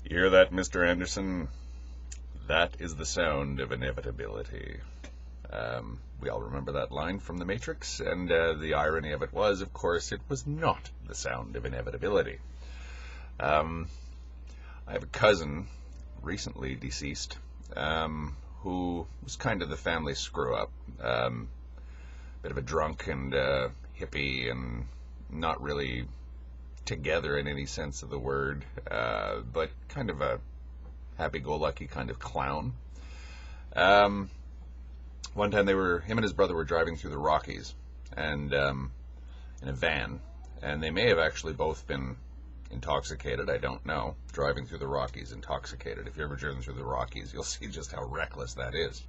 You hear that, Mr. Anderson? That is the sound of inevitability. We all remember that line from The Matrix, and the irony of it was, of course, it was not the sound of inevitability. I have a cousin, recently deceased, who was kind of the family screw-up. Bit of a drunk and hippie and not really together in any sense of the word, but kind of a happy-go-lucky kind of clown. One time him and his brother were driving through the Rockies and in a van, and they may have actually both been intoxicated, I don't know, driving through the Rockies intoxicated. If you've ever driven through the Rockies, you'll see just how reckless that is.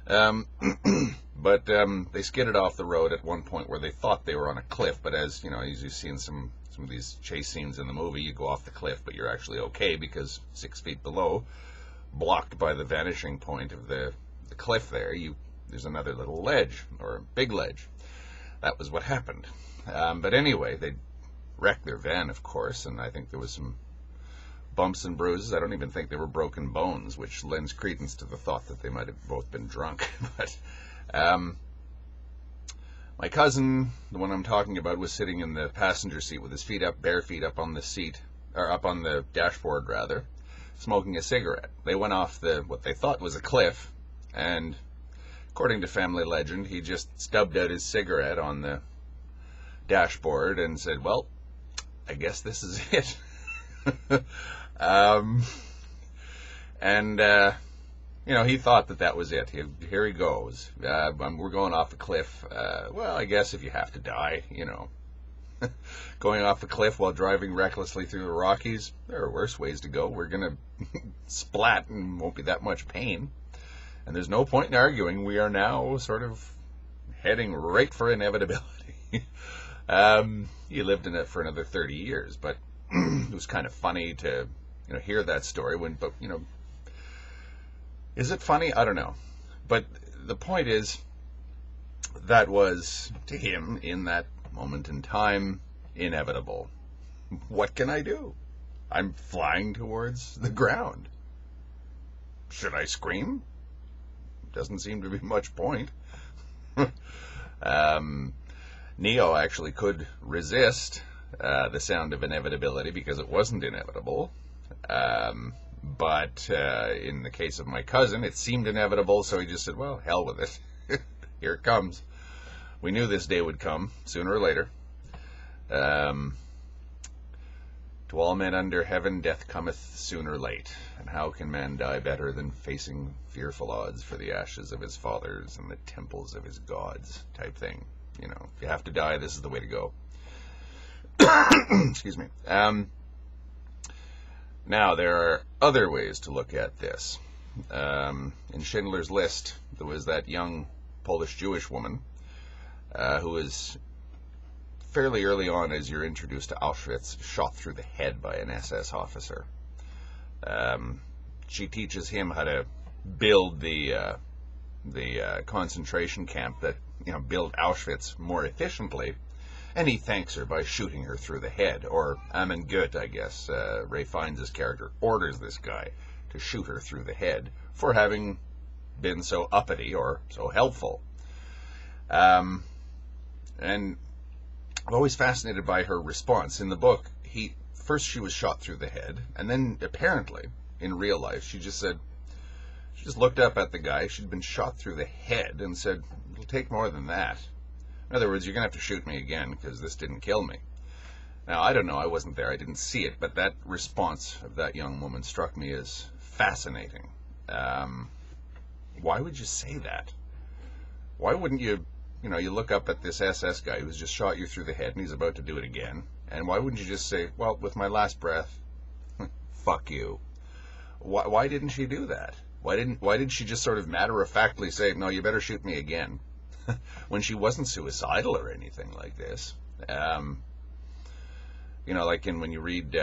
But they skidded off the road at one point where they thought they were on a cliff, but as you've seen some of these chase scenes in the movie, you go off the cliff, but you're actually okay because 6 feet below, blocked by the vanishing point of the cliff there's another little ledge, or a big ledge. That was what happened. But anyway, they wrecked their van, of course, and I think there was some bumps and bruises. I don't even think they were broken bones, which lends credence to the thought that they might have both been drunk. But my cousin, the one I'm talking about, was sitting in the passenger seat with his feet up, bare feet up on the seat, or up on the dashboard rather, smoking a cigarette. They went off what they thought was a cliff, and according to family legend, he just stubbed out his cigarette on the dashboard and said, "Well, I guess this is it." He thought that was it. Here he goes. We're going off a cliff. Well, I guess if you have to die, going off a cliff while driving recklessly through the Rockies, there are worse ways to go. We're going to splat and won't be that much pain. And there's no point in arguing. We are now sort of heading right for inevitability. He lived in it for another 30 years, but it was kind of funny to hear that story. But is it funny? I don't know. But the point is, that was, to him, in that moment in time, inevitable. What can I do? I'm flying towards the ground. Should I scream? Doesn't seem to be much point. Neo actually could resist the sound of inevitability because it wasn't inevitable. But in the case of my cousin, it seemed inevitable, so he just said, well, hell with it. Here it comes. We knew this day would come, sooner or later. To all men under heaven, death cometh soon or late. And how can man die better than facing fearful odds for the ashes of his fathers and the temples of his gods, type thing. If you have to die, this is the way to go. Excuse me. Now, there are other ways to look at this. In Schindler's List, there was that young Polish-Jewish woman who was fairly early on, as you're introduced to Auschwitz, shot through the head by an SS officer. She teaches him how to build the concentration camp that build Auschwitz more efficiently, and he thanks her by shooting her through the head. Or Amen Goethe, I guess, Ray Fiennes' character, orders this guy to shoot her through the head for having been so uppity or so helpful. And I'm always fascinated by her response. In the book, first she was shot through the head, and then apparently, in real life, she just looked up at the guy. She'd been shot through the head and said, it'll take more than that. In other words, you're going to have to shoot me again because this didn't kill me. Now, I don't know. I wasn't there. I didn't see it. But that response of that young woman struck me as fascinating. Why would you say that? Why wouldn't you look up at this SS guy who's just shot you through the head and he's about to do it again. And why wouldn't you just say, well, with my last breath, fuck you? Why didn't she do that? Why did she just sort of matter-of-factly say, no, you better shoot me again? When she wasn't suicidal or anything like this. Like when you read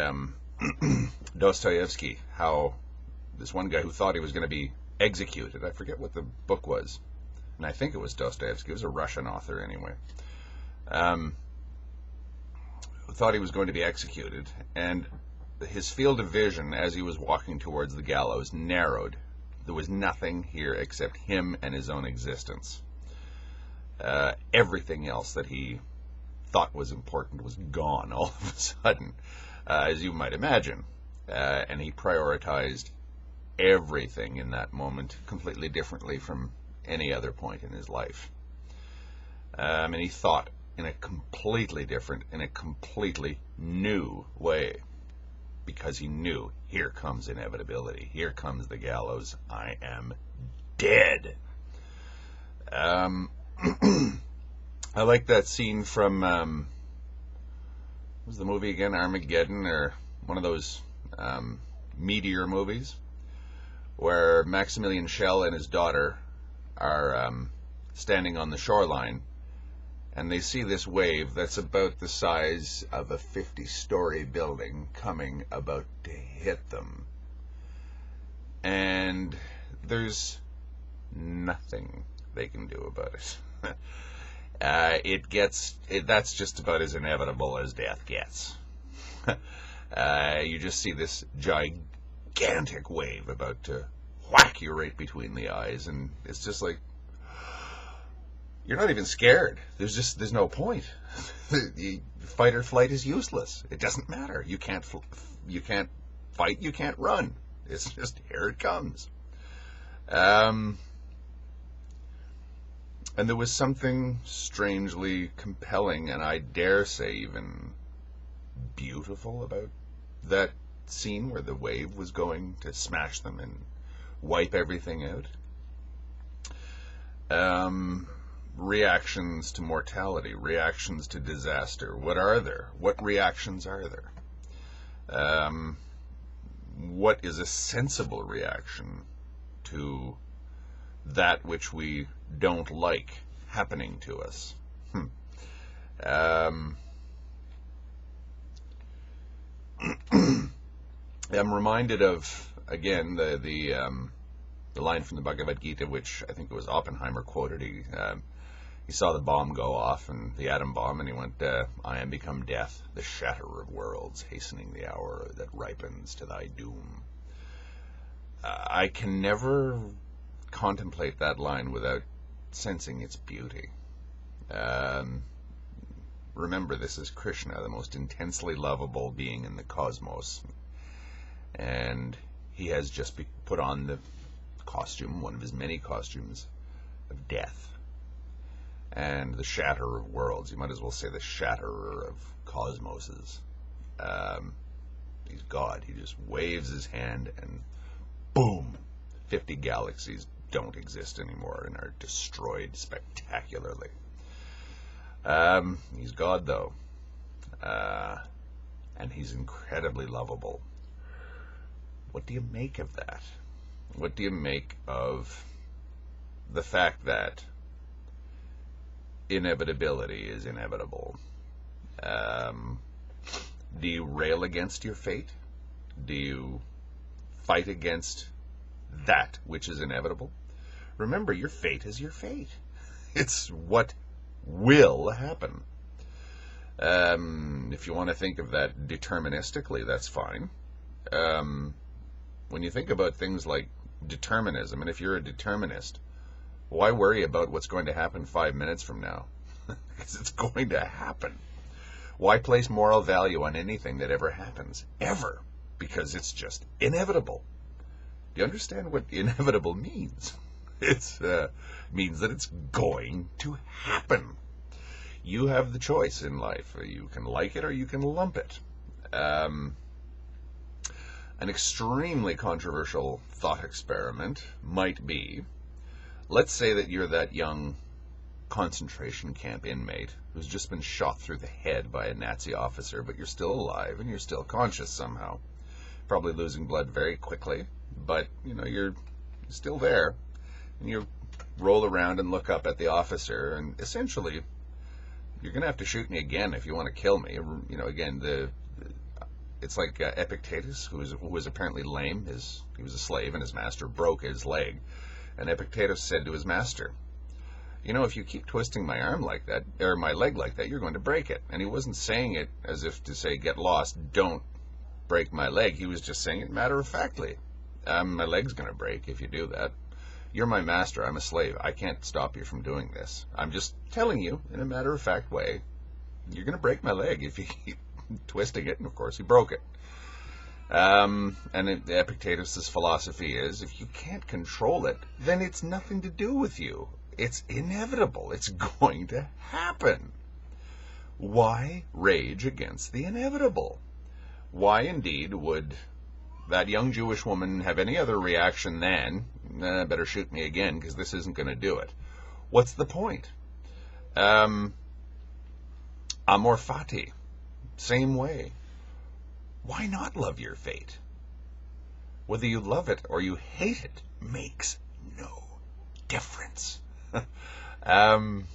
Dostoevsky, how this one guy who thought he was going to be executed, I forget what the book was, and I think it was Dostoevsky, it was a Russian author anyway, who thought he was going to be executed, and his field of vision as he was walking towards the gallows narrowed. There was nothing here except him and his own existence. Everything else that he thought was important was gone all of a sudden, as you might imagine. And he prioritized everything in that moment completely differently from any other point in his life. And he thought in a completely different, in a completely new way, because he knew, here comes inevitability, here comes the gallows, I am dead. I like that scene from, what was the movie again, Armageddon, or one of those meteor movies, where Maximilian Schell and his daughter are standing on the shoreline, and they see this wave that's about the size of a 50-story building coming about to hit them. And there's nothing they can do about it. That's just about as inevitable as death gets. You just see this gigantic wave about to whack you right between the eyes, and it's just like, you're not even scared. There's no point. Fight or flight is useless. It doesn't matter. You can't fight. You can't run. It's just, here it comes. And there was something strangely compelling, and I dare say even beautiful, about that scene where the wave was going to smash them and wipe everything out. Reactions to mortality, reactions to disaster. What are there? What reactions are there? What is a sensible reaction to that which we don't like happening to us? I'm reminded of, again, the line from the Bhagavad Gita, which I think it was Oppenheimer quoted. He saw the bomb go off, and the atom bomb, and he went, I am become death, the shatterer of worlds, hastening the hour that ripens to thy doom. I can never contemplate that line without sensing its beauty. Remember, this is Krishna, the most intensely lovable being in the cosmos, and he has just put on the costume, one of his many costumes, of death. And the shatterer of worlds, you might as well say the shatterer of cosmoses. He's God. He just waves his hand and boom, 50 galaxies don't exist anymore and are destroyed spectacularly. He's God, though. And he's incredibly lovable. What do you make of that? What do you make of the fact that inevitability is inevitable? Do you rail against your fate? Do you fight against that which is inevitable? Remember, your fate is your fate. It's what will happen. If you want to think of that deterministically, that's fine. When you think about things like determinism, and if you're a determinist, why worry about what's going to happen 5 minutes from now? Because it's going to happen. Why place moral value on anything that ever happens? Ever. Because it's just inevitable. Do you understand what inevitable means? It means that it's going to happen. You have the choice in life. You can like it or you can lump it. An extremely controversial thought experiment might be, let's say that you're that young concentration camp inmate who's just been shot through the head by a Nazi officer, but you're still alive and you're still conscious somehow. Probably losing blood very quickly, but you're still there. And you roll around and look up at the officer, and essentially, you're going to have to shoot me again if you want to kill me. Again, it's like Epictetus, who was apparently lame. He was a slave, and his master broke his leg. And Epictetus said to his master, if you keep twisting my arm like that, or my leg like that, you're going to break it. And he wasn't saying it as if to say, get lost, don't break my leg. He was just saying it matter-of-factly. My leg's going to break if you do that. You're my master. I'm a slave. I can't stop you from doing this. I'm just telling you in a matter-of-fact way, you're going to break my leg if you keep twisting it. And, of course, he broke it. And Epictetus' philosophy is, if you can't control it, then it's nothing to do with you. It's inevitable. It's going to happen. Why rage against the inevitable? Why, indeed, would that young Jewish woman have any other reaction than, better shoot me again, because this isn't going to do it? What's the point? Amor fati. Same way. Why not love your fate? Whether you love it or you hate it makes no difference. And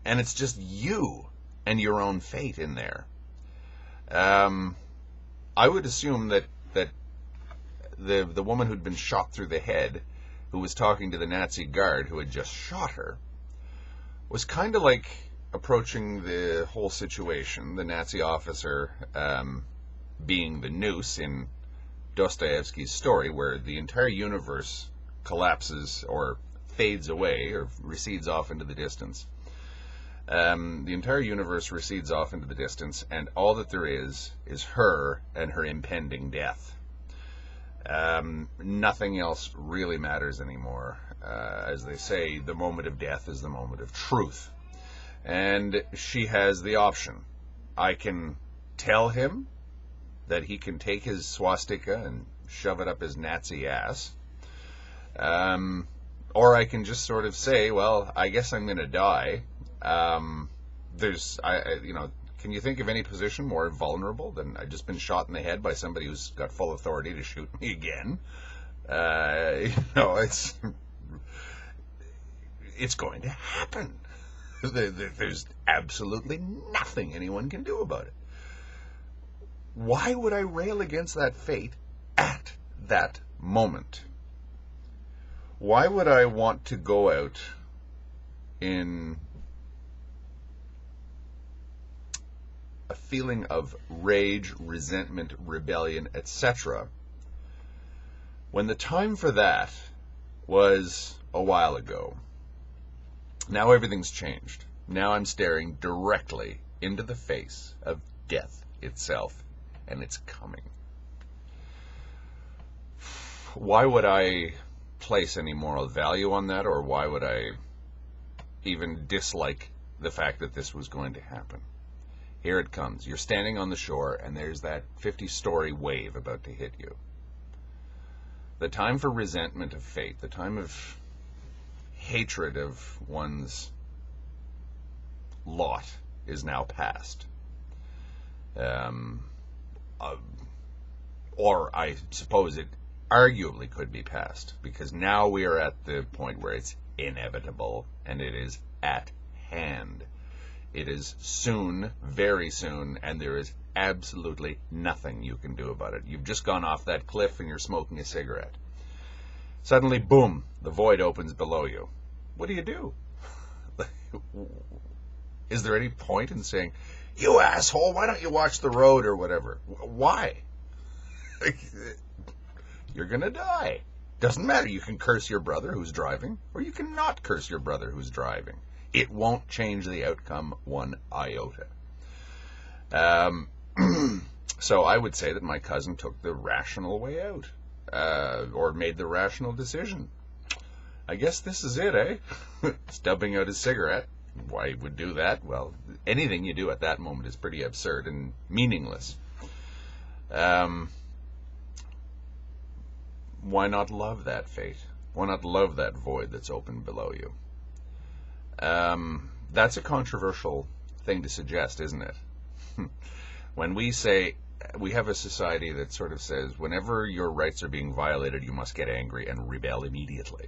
it's just you and your own fate in there. I would assume that the woman who'd been shot through the head, who was talking to the Nazi guard who had just shot her, was kind of like approaching the whole situation, the Nazi officer being the noose in Dostoevsky's story, where the entire universe collapses or fades away or recedes off into the distance. The entire universe recedes off into the distance, and all that there is her and her impending death. Nothing else really matters anymore. As they say, the moment of death is the moment of truth. And she has the option. I can tell him that he can take his swastika and shove it up his Nazi ass. Or I can just sort of say, well, I guess I'm going to die. Can you think of any position more vulnerable than I've just been shot in the head by somebody who's got full authority to shoot me again? It's going to happen. There's absolutely nothing anyone can do about it. Why would I rail against that fate at that moment? Why would I want to go out in a feeling of rage, resentment, rebellion, etc., when the time for that was a while ago? Now everything's changed. Now I'm staring directly into the face of death itself, and it's coming. Why would I place any moral value on that, or why would I even dislike the fact that this was going to happen? Here it comes. You're standing on the shore, and there's that 50-story wave about to hit you. The time for resentment of fate, the time of hatred of one's lot is now past. Or I suppose it arguably could be past, because now we are at the point where it's inevitable, and it is at hand. It is soon, very soon, and there is absolutely nothing you can do about it. You've just gone off that cliff and you're smoking a cigarette. Suddenly, boom, the void opens below you. What do? Is there any point in saying, you asshole, why don't you watch the road or whatever? Why? You're going to die. Doesn't matter. You can curse your brother who's driving, or you can not curse your brother who's driving. It won't change the outcome one iota. So I would say that my cousin took the rational way out, or made the rational decision. I guess this is it, eh? Stubbing out his cigarette. Why he would do that? Well, anything you do at that moment is pretty absurd and meaningless. Why not love that fate? Why not love that void that's open below you? That's a controversial thing to suggest, isn't it? When we say, we have a society that sort of says, whenever your rights are being violated, you must get angry and rebel immediately.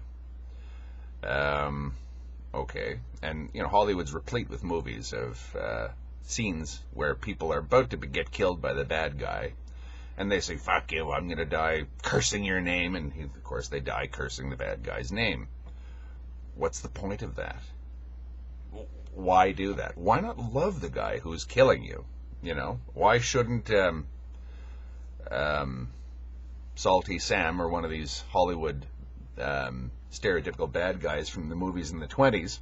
Okay. And, Hollywood's replete with movies of scenes where people are about to get killed by the bad guy, and they say, fuck you, I'm going to die cursing your name, and of course they die cursing the bad guy's name. What's the point of that? Why do that? Why not love the guy who's killing you? Why shouldn't Salty Sam, or one of these Hollywood stereotypical bad guys from the movies in the 20s,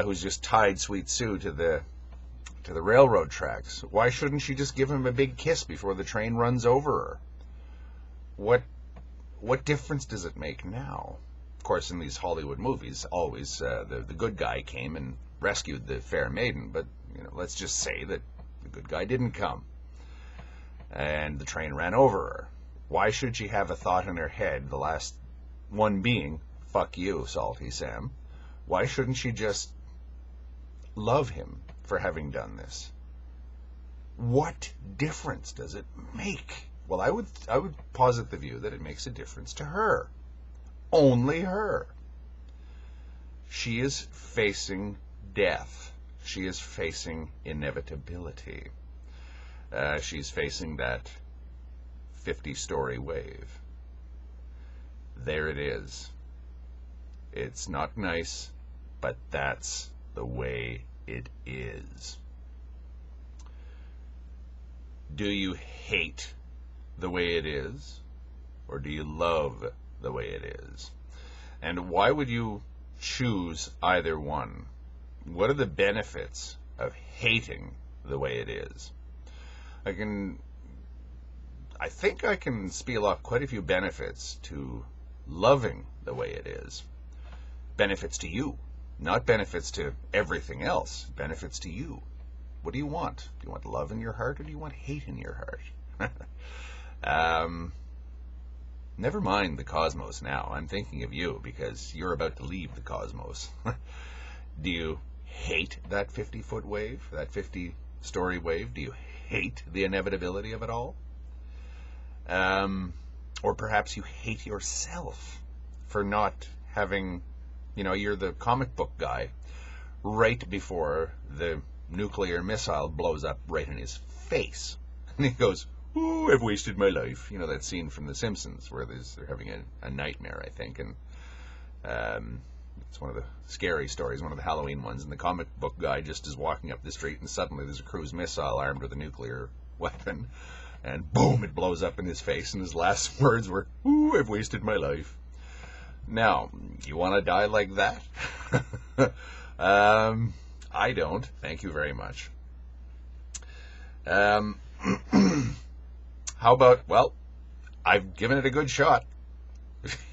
who's just tied Sweet Sue to the railroad tracks. Why shouldn't she just give him a big kiss before the train runs over her? What difference does it make now? Of course, in these Hollywood movies, always the good guy came and rescued the fair maiden, but let's just say that the good guy didn't come, and the train ran over her. Why should she have a thought in her head, the last one being, fuck you, Salty Sam? Why shouldn't she just love him for having done this? What difference does it make? Well, I would posit the view that it makes a difference to her. Only her. She is facing death. She is facing inevitability. She's facing that 50-story wave. There it is. It's not nice, but that's the way it is. Do you hate the way it is, or do you love the way it is? And why would you choose either one? What are the benefits of hating the way it is? I think I can spiel off quite a few benefits to loving the way it is. Benefits to you, not benefits to everything else. Benefits to you. What do you want? Do you want love in your heart, or do you want hate in your heart? Never mind the cosmos now. I'm thinking of you because you're about to leave the cosmos. Do you hate that 50-foot wave, that 50-story wave? Do you hate the inevitability of it all? Or perhaps you hate yourself for not having, you're the comic book guy right before the nuclear missile blows up right in his face. And he goes, "Ooh, I've wasted my life." That scene from The Simpsons where they're having a nightmare, I think. And it's one of the scary stories, one of the Halloween ones. And the comic book guy just is walking up the street, and suddenly there's a cruise missile armed with a nuclear weapon. And boom, it blows up in his face. And his last words were, "Ooh, I've wasted my life." Now, you want to die like that? I don't. Thank you very much. How about, well, I've given it a good shot.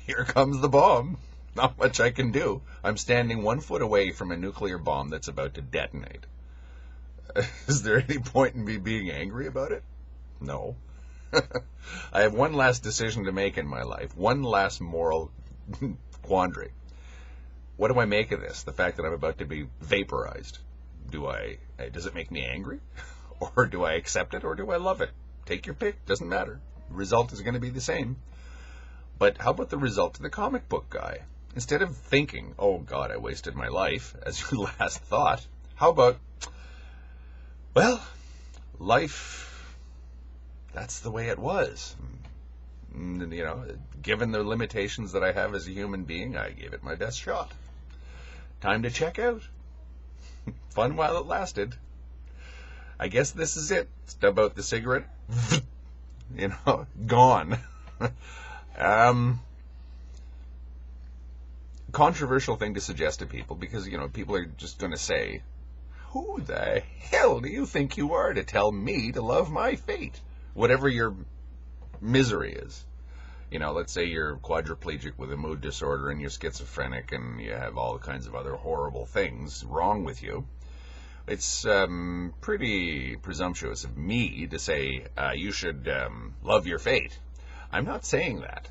Here comes the bomb. Not much I can do. I'm standing 1 foot away from a nuclear bomb that's about to detonate. Is there any point in me being angry about it? No. I have one last decision to make in my life. One last moral quandary. What do I make of this? The fact that I'm about to be vaporized. Does it make me angry? Or do I accept it, or do I love it? Take your pick. Doesn't matter. The result is going to be the same. But how about the result to the comic book guy? Instead of thinking, "Oh God, I wasted my life," as your last thought, how about, well, life, that's the way it was. Given the limitations that I have as a human being, I gave it my best shot. Time to check out. Fun while it lasted. I guess this is it. Stub out the cigarette. Gone. Controversial thing to suggest to people, because, people are just going to say, "Who the hell do you think you are to tell me to love my fate?" Whatever your misery is. Let's say you're quadriplegic with a mood disorder, and you're schizophrenic, and you have all kinds of other horrible things wrong with you. It's pretty presumptuous of me to say you should love your fate. I'm not saying that.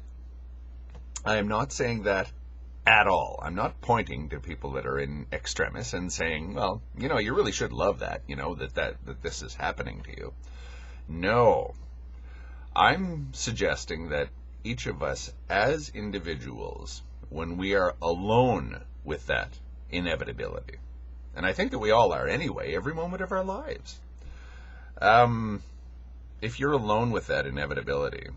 I am not saying that at all. I'm not pointing to people that are in extremis and saying, well, you really should love that, that this is happening to you. No. I'm suggesting that each of us as individuals, when we are alone with that inevitability, and I think that we all are anyway, every moment of our lives, if you're alone with that inevitability,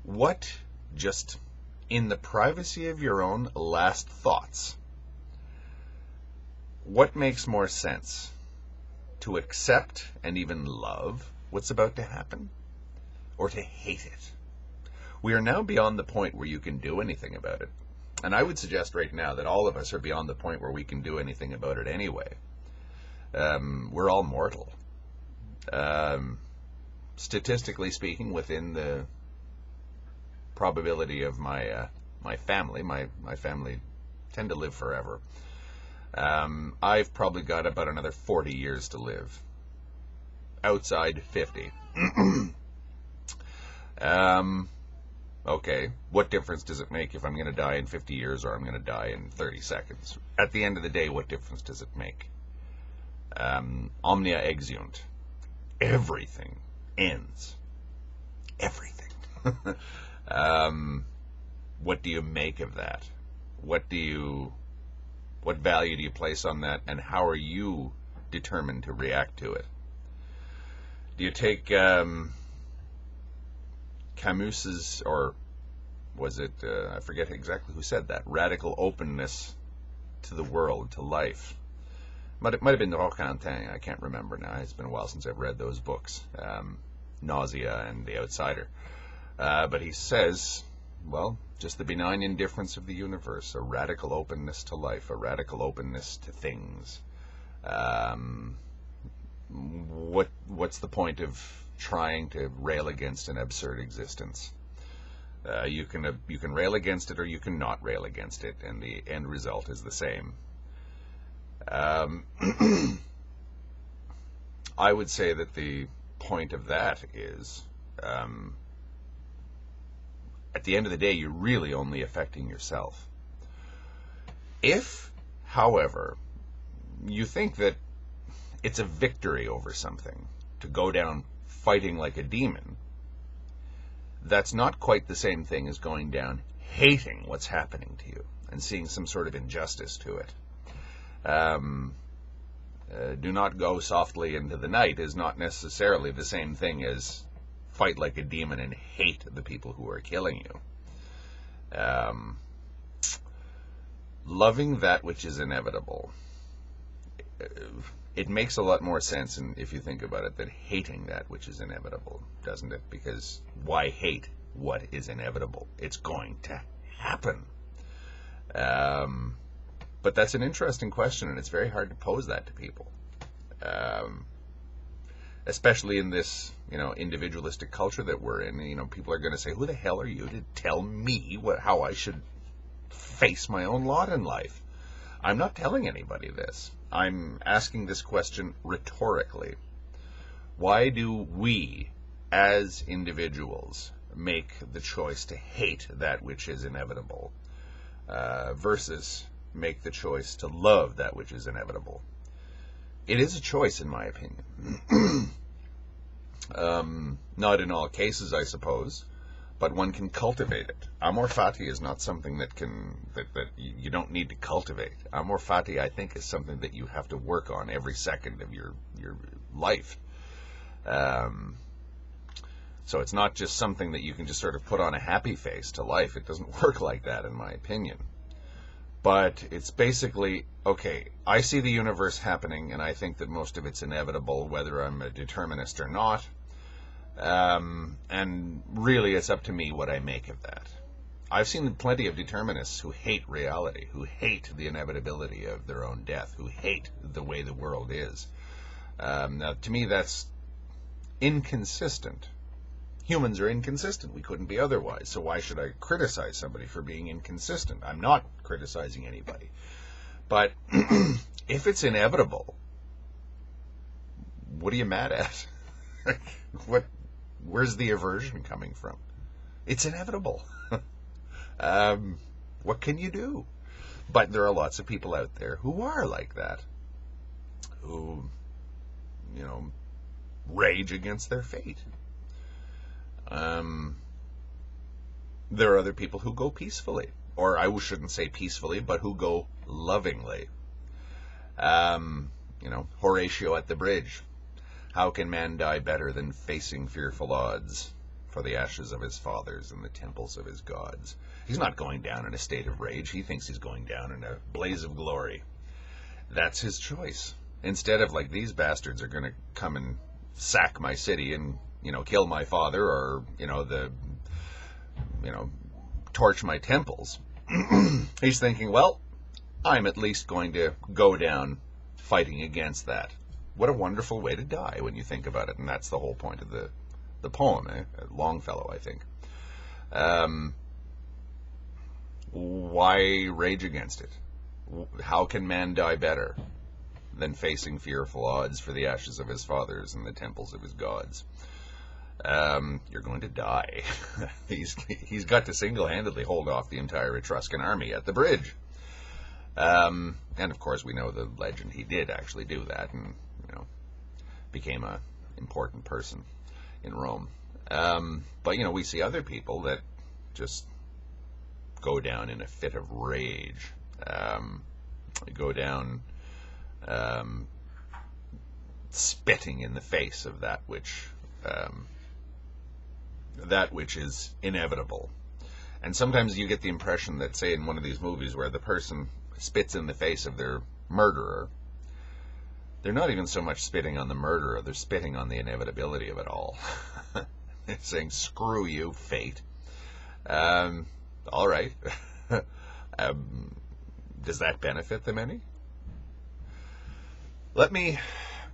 what, just in the privacy of your own last thoughts, what makes more sense? To accept and even love what's about to happen? or to hate it. We are now beyond the point where you can do anything about it. And I would suggest right now that all of us are beyond the point where we can do anything about it anyway. We're all mortal. Statistically speaking, within the probability of my family, my family tend to live forever. I've probably got about another 40 years to live. Outside 50. Okay, what difference does it make if I'm going to die in 50 years or I'm going to die in 30 seconds? At the end of the day, what difference does it make? Omnia exeunt. Everything ends. Everything. What do you make of that? What value do you place on that, and how are you determined to react to it? Do you take Camus's, or was it, I forget exactly who said that, radical openness to the world, to life? It might have been Roquentin, I can't remember now. It's been a while since I've read those books, Nausea and The Outsider. But he says, well, just the benign indifference of the universe, a radical openness to life, a radical openness to things. What's the point of trying to rail against an absurd existence? You can rail against it, or you can not rail against it, and the end result is the same. I would say that the point of that is, at the end of the day, you're really only affecting yourself. If, however, you think that it's a victory over something to go down fighting like a demon, that's not quite the same thing as going down hating what's happening to you and seeing some sort of injustice to it. Do not go softly into the night is not necessarily the same thing as fight like a demon and hate the people who are killing you. Loving that which is inevitable. It makes a lot more sense, if you think about it, than hating that which is inevitable, doesn't it? Because why hate what is inevitable? It's going to happen. But that's an interesting question, and it's very hard to pose that to people. Especially in this, individualistic culture that we're in. People are going to say, who the hell are you to tell me how I should face my own lot in life? I'm not telling anybody this. I'm asking this question rhetorically. Why do we, as individuals, make the choice to hate that which is inevitable versus make the choice to love that which is inevitable? It is a choice, in my opinion. Not in all cases, I suppose, but one can cultivate it. Amor fati is not something that you don't need to cultivate. Amor fati, I think, is something that you have to work on every second of your life. So it's not just something that you can just sort of put on a happy face to life. It doesn't work like that, in my opinion. But it's basically, okay, I see the universe happening, and I think that most of it's inevitable, whether I'm a determinist or not. And really, it's up to me what I make of that. I've seen plenty of determinists who hate reality, who hate the inevitability of their own death, who hate the way the world is. Now, to me, that's inconsistent. Humans are inconsistent. We couldn't be otherwise. So why should I criticize somebody for being inconsistent? I'm not criticizing anybody. But if it's inevitable, what are you mad at? Where's the aversion coming from? It's inevitable. What can you do? But there are lots of people out there who are like that, who, rage against their fate. There are other people who go peacefully, or I shouldn't say peacefully, but who go lovingly. Horatio at the bridge. How can man die better than facing fearful odds for the ashes of his fathers and the temples of his gods? He's not going down in a state of rage. He thinks he's going down in a blaze of glory. That's his choice. Instead of, like, these bastards are going to come and sack my city and, kill my father or, torch my temples. He's thinking, well, I'm at least going to go down fighting against that. What a wonderful way to die when you think about it. And that's the whole point of the poem, Longfellow, I think. Why rage against it? How can man die better than facing fearful odds for the ashes of his fathers and the temples of his gods? You're going to die. He's got to single-handedly hold off the entire Etruscan army at the bridge. And of course we know the legend. He did actually do that and, became an important person in Rome. But, we see other people that just go down in a fit of rage. Go down spitting in the face of that which is inevitable. And sometimes you get the impression that, say, in one of these movies where the person spits in the face of their murderer, they're not even so much spitting on the murderer, they're spitting on the inevitability of it all. They're saying, screw you, fate. All right. Does that benefit them any? Let me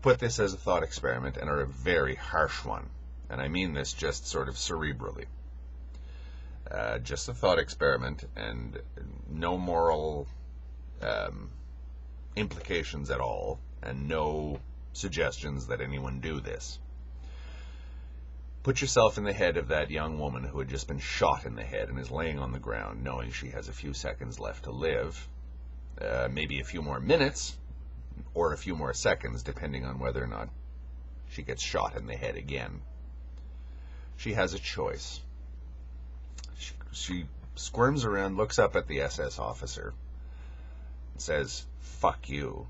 put this as a thought experiment, and a very harsh one. And I mean this just sort of cerebrally. Just a thought experiment, and no moral implications at all, and no suggestions that anyone do this. Put yourself in the head of that young woman who had just been shot in the head and is laying on the ground knowing she has a few seconds left to live, maybe a few more minutes, or a few more seconds, depending on whether or not she gets shot in the head again. She has a choice. She squirms around, looks up at the SS officer, and says, "Fuck you,"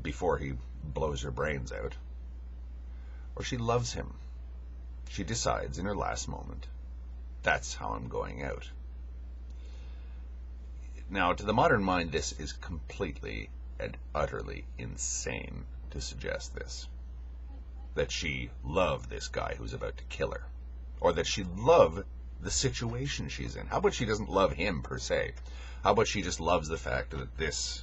before he blows her brains out. Or she loves him. She decides in her last moment, that's how I'm going out. Now, to the modern mind, this is completely and utterly insane to suggest this. That she loved this guy who's about to kill her. Or that she loved the situation she's in. How about she doesn't love him per se? How about she just loves the fact that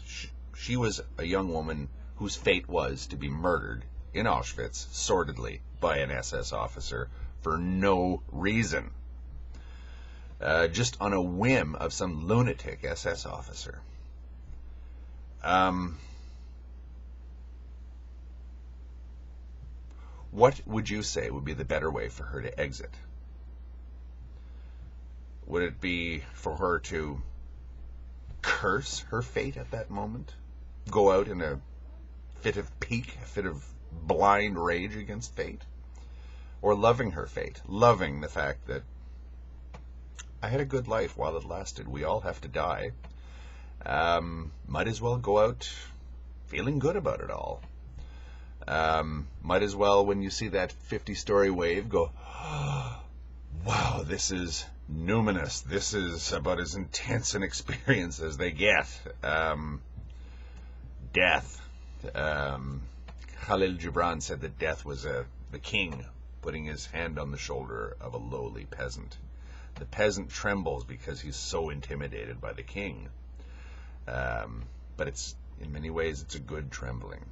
she was a young woman whose fate was to be murdered in Auschwitz, sordidly, by an SS officer for no reason. Just on a whim of some lunatic SS officer. What would you say would be the better way for her to exit? Would it be for her to curse her fate at that moment? Go out in a fit of pique, a fit of blind rage against fate? Or loving her fate, loving the fact that I had a good life while it lasted. We all have to die. Might as well go out feeling good about it all. Might as well, when you see that 50-story wave, go, oh, wow, this is numinous. This is about as intense an experience as they get. Death. Khalil Gibran said that death was the king putting his hand on the shoulder of a lowly peasant. The peasant trembles because he's so intimidated by the king. But it's, in many ways, it's a good trembling.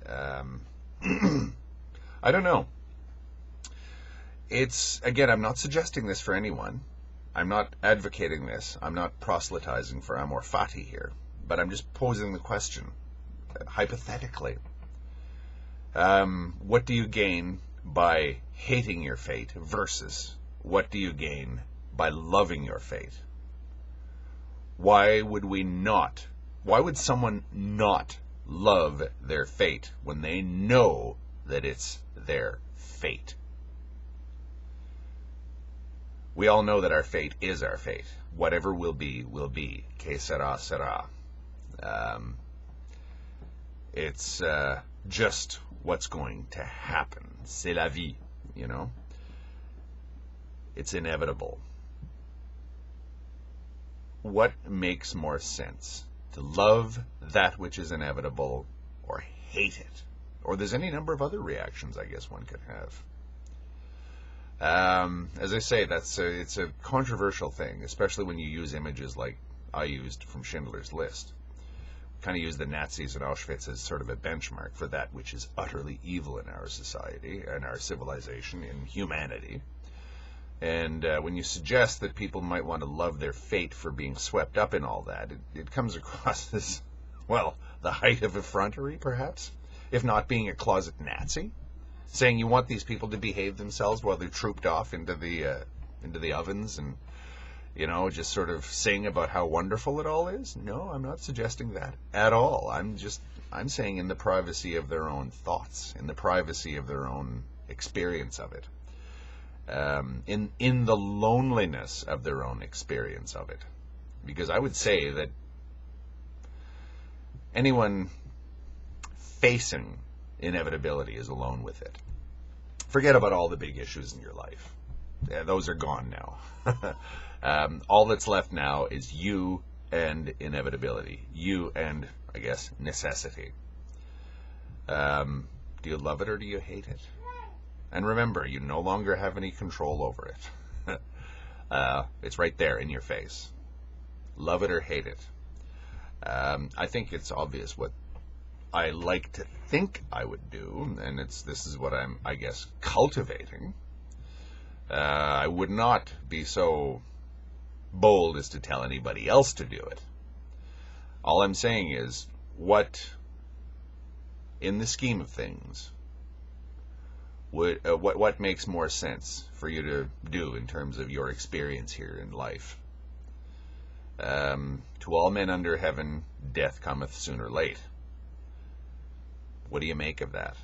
I don't know. Again, I'm not suggesting this for anyone. I'm not advocating this. I'm not proselytizing for Amor Fati here. But I'm just posing the question, hypothetically. What do you gain by hating your fate versus what do you gain by loving your fate? Why would someone not love their fate when they know that it's their fate? We all know that our fate is our fate. Whatever will be, will be. Que sera, sera. It's just what's going to happen. C'est la vie, you know? It's inevitable. What makes more sense? To love that which is inevitable or hate it? Or there's any number of other reactions I guess one could have. As I say, it's a controversial thing, especially when you use images like I used from Schindler's List. Kind of use the Nazis and Auschwitz as sort of a benchmark for that which is utterly evil in our society and our civilization, in humanity. And when you suggest that people might want to love their fate for being swept up in all that, it comes across as, well, the height of effrontery, perhaps, if not being a closet Nazi, saying you want these people to behave themselves while they're trooped off into the ovens and, just sort of sing about how wonderful it all is. No, I'm not suggesting that at all. I'm saying in the privacy of their own thoughts, in the privacy of their own experience of it. In the loneliness of their own experience of it. Because I would say that anyone facing inevitability is alone with it. Forget about all the big issues in your life. Those are gone now. All that's left now is you and inevitability. You and, I guess, necessity. Do you love it or do you hate it? And remember, you no longer have any control over it. It's right there in your face. Love it or hate it. I think it's obvious what I like to think I would do, and this is what I'm, I guess, cultivating. I would not be so bold as to tell anybody else to do it. All I'm saying is, what, in the scheme of things, what makes more sense for you to do in terms of your experience here in life? To all men under heaven, death cometh soon or late. What do you make of that?